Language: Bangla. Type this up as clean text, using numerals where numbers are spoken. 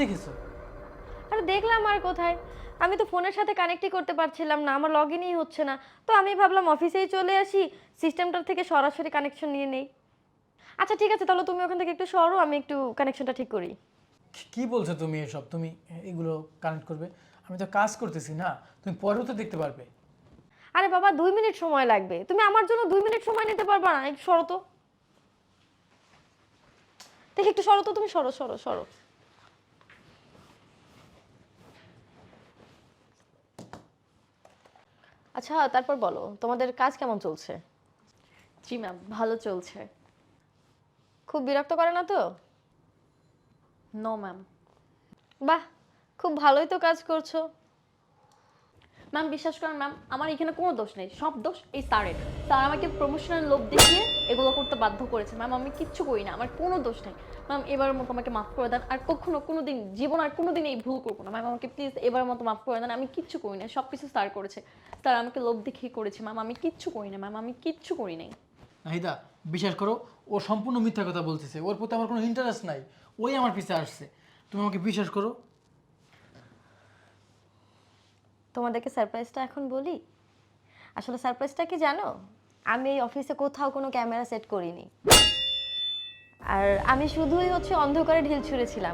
দেখেছো? আরে দেখলাম আর কোথায়, আমি তো ফোনের সাথে কানেক্টই করতে পারছিলাম না, আমার লগ ইনই হচ্ছে না। তো আমি ভাবলাম অফিসেই চলে আসি, সিস্টেমটার থেকে সরাসরি কানেকশন নিয়ে নেই। আচ্ছা ঠিক আছে, তাহলে তুমি ওখান থেকে একটু সরো, আমি একটু কানেকশনটা ঠিক করি। কি বলছো তুমি এসব? তুমি এগুলো কানেক্ট করবে? আমি তো কাজ করতেছি না, তুমি পরেও তো দেখতে পারবে। আরে বাবা 2 মিনিট সময় লাগবে, তুমি আমার জন্য 2 মিনিট সময় নিতে পারবা না? একটু সরো তো, দেখি একটু সরো তো, তুমি সরো সরো সরো। আচ্ছা তারপর বলো, তোমাদের কাজ কেমন চলছে? জি ম্যাম, ভালো চলছে। খুব বিরক্ত করে না তো? No ma'am. বাহ, খুব ভালোই তো কাজ করছো। ম্যাম বিশ্বাস করেন ম্যাম, আমার এখানে কোনো দোষ নেই, সব দোষ এই স্যারের। স্যার আমাকে প্রমোশনাল লোভ দেখিয়ে এগুলো করতে বাধ্য করেছে। ম্যাম আমি কিচ্ছু করি না, আমার কোনো দোষ নেই। ম্যাম এবারের মতো আমাকে মাফ করে দেন, আর কখনো কোনো দিন জীবন আর কোনো দিন এই ভুল করবো না। ম্যাম আমাকে প্লিজ এবারের মতো মাফ করে দেন, আমি কিচ্ছু করি না, সব কিছু স্যার করেছে। স্যার আমাকে লোভ দেখিয়ে করেছে। ম্যাম আমি কিচ্ছু করি না, ম্যাম আমি কিচ্ছু করি নাই। নাহিদা, বিশ্বাস করো, ও সম্পূর্ণ মিথ্যা কথা বলতেছে। ওর প্রতি আমার কোনো ইন্টারেস্ট নাই, ওই আমার পিছে আসছে। তুমি আমাকে বিশ্বাস করো। তোমাদেরকে সারপ্রাইজটা এখন বলি। আসলে সারপ্রাইজটা কি জানো, আমি এই অফিসে কোথাও কোনো ক্যামেরা সেট করিনি। আর আমি শুধুই অন্ধকারে ঢিল ছুঁড়েছিলাম,